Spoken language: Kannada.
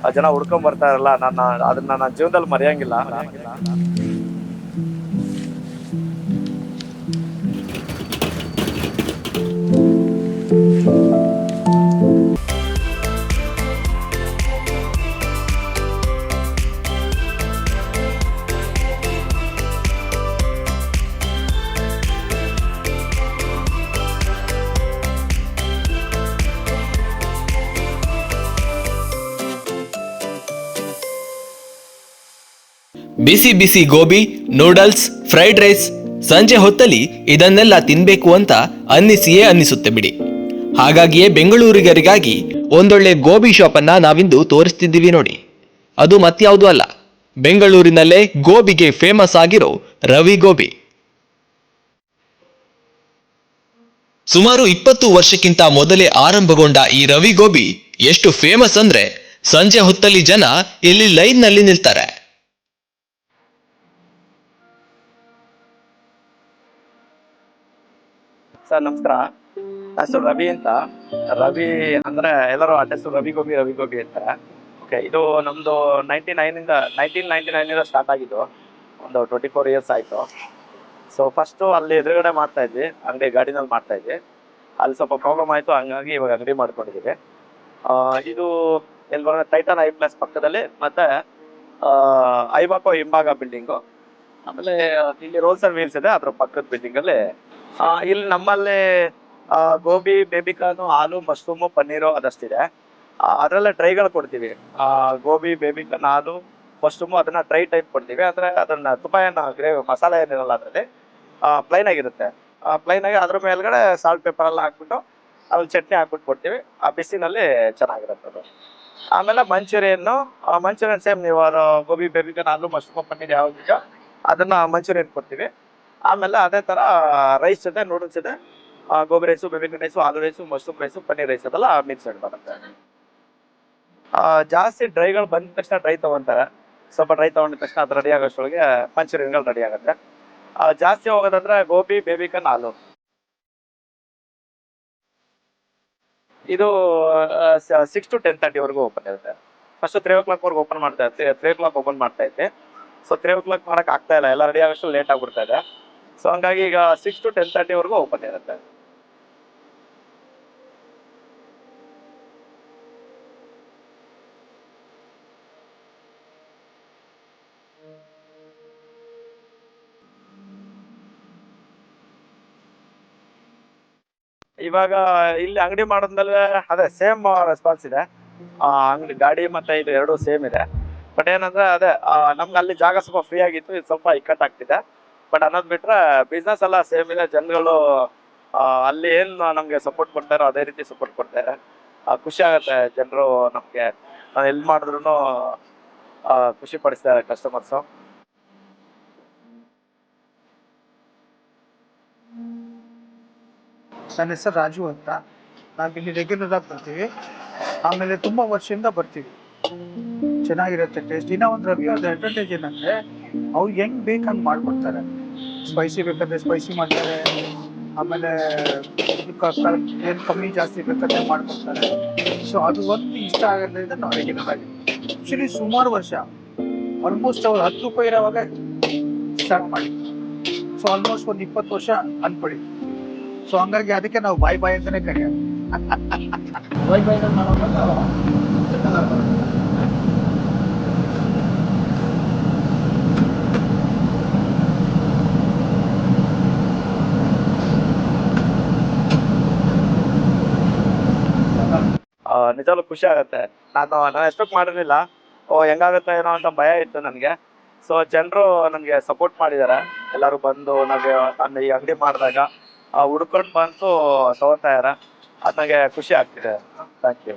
ಆ ಜನ ಹುಡ್ಕೊಂಡ್ ಬರ್ತಾರಲ್ಲ, ಅದನ್ನ ನನ್ನ ಜೀವನದಲ್ಲಿ ಮರೆಯಂಗಿಲ್ಲ. ಬಿಸಿ ಬಿಸಿ ಗೋಬಿ, ನೂಡಲ್ಸ್, ಫ್ರೈಡ್ ರೈಸ್, ಸಂಜೆ ಹೊತ್ತಲ್ಲಿ ಇದನ್ನೆಲ್ಲ ತಿನ್ಬೇಕು ಅಂತ ಅನ್ನಿಸಿಯೇ ಅನ್ನಿಸುತ್ತೆ ಬಿಡಿ. ಹಾಗಾಗಿಯೇ ಬೆಂಗಳೂರಿಗರಿಗಾಗಿ ಒಂದೊಳ್ಳೆ ಗೋಬಿ ಶಾಪನ್ನ ನಾವಿಂದು ತೋರಿಸ್ತಿದ್ದೀವಿ ನೋಡಿ. ಅದು ಮತ್ಯಾವುದೂ ಅಲ್ಲ, ಬೆಂಗಳೂರಿನಲ್ಲೇ ಗೋಬಿಗೆ ಫೇಮಸ್ ಆಗಿರೋ ರವಿ ಗೋಬಿ. ಸುಮಾರು 20 ವರ್ಷಕ್ಕಿಂತ ಮೊದಲೇ ಆರಂಭಗೊಂಡ ಈ ರವಿ ಗೋಬಿ ಎಷ್ಟು ಫೇಮಸ್ ಅಂದ್ರೆ ಸಂಜೆ ಹೊತ್ತಲ್ಲಿ ಜನ ಇಲ್ಲಿ ಲೈನ್ ನಲ್ಲಿ ನಿಲ್ತಾರೆ. ಸರ್ ನಮಸ್ಕಾರ, ಹೆಸರು ರವಿ ಅಂತ. ರವಿ ಅಂದ್ರೆ ಎಲ್ಲರೂ ಹೆಸರು ರವಿ ಗೋಬಿ ರವಿ ಗೋಬಿ ಅಂತಾರೆ. ಓಕೆ, ಇದು ನಮ್ದು 1999 ಸ್ಟಾರ್ಟ್ ಆಗಿದ್ದು. ಒಂದು 24 ಇಯರ್ಸ್ ಆಯ್ತು. ಸೊ ಫಸ್ಟ್ ಅಲ್ಲಿ ಎದುರುಗಡೆ ಮಾಡ್ತಾ ಇದ್ವಿ, ಅಂಗಡಿ ಗಾಡಿನಲ್ಲಿ ಮಾಡ್ತಾ ಇದ್ವಿ. ಅಲ್ಲಿ ಸ್ವಲ್ಪ ಪ್ರಾಬ್ಲಮ್ ಆಯ್ತು, ಹಂಗಾಗಿ ಇವಾಗ ಅಂಗಡಿ ಮಾಡ್ಕೊಂಡಿದ್ದೀವಿ. ಇದು ಎಲ್ಲಿ ಬರೋದು, ಟೈಟನ್ ಐ ಪ್ಲಸ್ ಪಕ್ಕದಲ್ಲಿ, ಮತ್ತೆ ಐಬಾಕೋ ಹಿಂಭಾಗ ಬಿಲ್ಡಿಂಗು. ಆಮೇಲೆ ಇಲ್ಲಿ ರೋಲ್ಸ್ ಅಂಡ್ ವೀಲ್ಸ್ ಇದೆ, ಅದ್ರ ಪಕ್ಕದ ಬಿಲ್ಡಿಂಗ್ ಅಲ್ಲಿ. ಇಲ್ಲಿ ನಮ್ಮಲ್ಲಿ ಗೋಬಿ, ಬೇಬಿಕಾರ್ನು, ಹಾಲು, ಮಶ್ರೂಮು, ಪನ್ನೀರು ಅದಷ್ಟಿದೆ. ಅದರಲ್ಲೇ ಡ್ರೈಗಳು ಕೊಡ್ತೀವಿ. ಗೋಬಿ, ಬೇಬಿಕಾರ್ನ್, ಹಾಲು, ಮಶ್ರೂಮು ಅದನ್ನ ಡ್ರೈ ಟೈಪ್ ಕೊಡ್ತೀವಿ. ಅಂದ್ರೆ ಅದನ್ನ ತುಂಬ ಏನು ಗ್ರೇವಿ ಮಸಾಲೆ ಏನಿರಲ್ಲ, ಅದರಲ್ಲಿ ಪ್ಲೈನ್ ಆಗಿರುತ್ತೆ. ಪ್ಲೈನ್ ಆಗಿ ಅದ್ರ ಮೇಲ್ಗಡೆ ಸಾಲ್ಟ್ ಪೇಪರ್ ಎಲ್ಲ ಹಾಕ್ಬಿಟ್ಟು ಅಲ್ಲಿ ಚಟ್ನಿ ಹಾಕ್ಬಿಟ್ಟು ಕೊಡ್ತೀವಿ. ಆ ಬಿಸಿನಲ್ಲಿ ಚೆನ್ನಾಗಿರುತ್ತೆ ಅದು. ಆಮೇಲೆ ಮಂಚೂರಿಯನ್ ಸೇಮ್ ನೀವು ಗೋಬಿ, ಬೇಬಿಕಾರ್ನ್, ಹಾಲು, ಮಶ್ರೂಮ್, ಪನ್ನೀರ್ ಯಾವ್ದು ಇದೆಯೋ ಅದನ್ನ ಮಂಚೂರಿಯನ್ ಕೊಡ್ತೀವಿ. ಆಮೇಲೆ ಅದೇ ತರ ರೈಸ್ ಇದೆ, ನೂಡಲ್ಸ್ ಇದೆ, gobi rice, baby corn rice, aloo rice, mushroom rice, paneer rice ಅದೆಲ್ಲ ಮಿಕ್ಸಡ್ ಬರುತ್ತೆ. ಜಾಸ್ತಿ ಡ್ರೈಗಳು ಬಂದ ತಕ್ಷಣ ಡ್ರೈ ತಗೊಂತಾರೆ. ಸ್ವಲ್ಪ ಡ್ರೈ ತಗೊಂಡ ತಕ್ಷಣ ಅದು ರೆಡಿ ಆಗೋಷ್ಟೊಳಗೆ ಮಂಚೂರಿಯನ್ಗಳು ರೆಡಿ ಆಗುತ್ತೆ. ಜಾಸ್ತಿ ಹೋಗೋದಂದ್ರೆ ಗೋಬಿ, ಬೇಬಿಕಾರ್ನ್, ಹಾಲು. ಇದು 6 to 10:30 ವರೆಗೂ ಓಪನ್ ಇರುತ್ತೆ. ಫಸ್ಟ್ 3 o'clock ವರೆಗೂ ಓಪನ್ ಮಾಡ್ತಾ ಇರ್ತೀವಿ. 3 o'clock ಓಪನ್ ಮಾಡ್ತಾ ಇದ್ದೆ. ಸೊ 3 o'clock ಮಾಡಕ್ ಆಗ್ತಾ ಇಲ್ಲ, ಎಲ್ಲ ರೆಡಿ ಆಗೋಷ್ಟು ಲೇಟ್ ಆಗ್ಬಿಡ್ತಾ ಇದೆ. ಸೊ ಹಂಗಾಗಿ ಈಗ 6 to 10:30 ವರೆಗೂ ಓಪನ್ ಇರುತ್ತೆ. ಇವಾಗ ಇಲ್ಲಿ ಅಂಗಡಿ ಮಾಡೋದ್ಮೇಲೆ ಅದೇ ಸೇಮ್ ರೆಸ್ಪಾನ್ಸ್ ಇದೆ. ಅಂಗಡಿ ಗಾಡಿ ಮತ್ತೆ ಇದು ಎರಡು ಸೇಮ್ ಇದೆ. ಬಟ್ ಏನಂದ್ರೆ ಅದೇ ನಮ್ಗೆ ಅಲ್ಲಿ ಜಾಗ ಸ್ವಲ್ಪ ಫ್ರೀ ಆಗಿತ್ತು, ಇದು ಸ್ವಲ್ಪ ಇಕ್ಕಟ್ಟಾಗ್ತಿದೆ. ಬಟ್ ಅನ್ನೋದ್ ಬಿಟ್ರೆ ಬಿಸ್ನೆಸ್ ಎಲ್ಲ ಸೇಮ್ ಇದೆ. ಜನಗಳು ಅಲ್ಲಿ ಏನ್ ನಮ್ಗೆ ಸಪೋರ್ಟ್ ಕೊಡ್ತಾರೋ ಅದೇ ರೀತಿ ಸಪೋರ್ಟ್ ಕೊಡ್ತಾರೆ. ಖುಷಿ ಆಗತ್ತೆ, ಜನರು ನಮ್ಗೆ ಎಲ್ಲಿ ಮಾಡಿದ್ರು ಖುಷಿ ಪಡಿಸ್ತಾರೆ ಕಸ್ಟಮರ್ಸು. ನನ್ನ ಹೆಸರು ರಾಜು ಅಂತ. ನಾವು ಇಲ್ಲಿ ರೆಗ್ಯುಲರ್ ಆಗಿ ಬರ್ತೀವಿ, ಆಮೇಲೆ ತುಂಬಾ ವರ್ಷದಿಂದ ಬರ್ತೀವಿ. ಚೆನ್ನಾಗಿರುತ್ತೆ ಟೇಸ್ಟ್. ದಿನ ಒಂದು ರವಿ ಅವ್ರದ್ದು ಅಡ್ವಾಂಟೇಜ್ ಏನಂದ್ರೆ ಅವ್ರು ಹೆಂಗ್ ಬೇಕಂಗ್ ಮಾಡ್ಕೊಡ್ತಾರೆ. ಸ್ಪೈಸಿ ಬೇಕಾದ್ರೆ ಸ್ಪೈಸಿ ಮಾಡ್ತಾರೆ, ಆಮೇಲೆ ಏನು ಕಮ್ಮಿ ಜಾಸ್ತಿ ಬೇಕಾದ್ರೆ ಮಾಡ್ಕೊಡ್ತಾರೆ. ಸೊ ಅದು ಒಂದು ಇಷ್ಟ ಆಗೋದ್ರಿಂದ ನಾವು ರೆಗ್ಯುಲರ್ ಆಗಿ ಆಕ್ಚುಲಿ ಸುಮಾರು ವರ್ಷ, ಆಲ್ಮೋಸ್ಟ್ ಅವ್ರು 10 ರೂಪಾಯಿ ಇರೋವಾಗ ಸ್ಟಾರ್ಟ್ ಮಾಡಿ. ಸೊ ಆಲ್ಮೋಸ್ಟ್ ಒಂದು 20 ವರ್ಷ ಅನ್ಕೊಳ್ಳಿ. ಸೊ ಹಂಗಾಗಿ ಅದಕ್ಕೆ ನಾವು ಬಾಯ್ ಬಾಯ್ ಅಂತಾನೆ ಕರೆಯೋದು. ಬಾಯ್ ಬಾಯ್ ನಿಜವಾಗ್ಲೂ ಖುಷಿ ಆಗತ್ತೆ. ನಾನು ಎಕ್ಸ್ಪೆಕ್ಟ್ ಮಾಡಿರ್ಲಿಲ್ಲ. ಹೆಂಗಾಗತ್ತೆ ಏನೋ ಅಂತ ಭಯ ಇತ್ತು ನನಗೆ. ಸೊ ಜನರು ನನಗೆ ಸಪೋರ್ಟ್ ಮಾಡಿದ್ದಾರೆ. ಎಲ್ಲರೂ ಬಂದು ನನ್ನ ಈ ಅಂಗಡಿ ಮಾಡಿದಾಗ ಹುಡ್ಕೊಂಡು ಬಂದು ತಗೋತಾ ಇದಾರೆ. ಅದು ನನಗೆ ಖುಷಿ ಆಗ್ತಿದೆ. Thank you.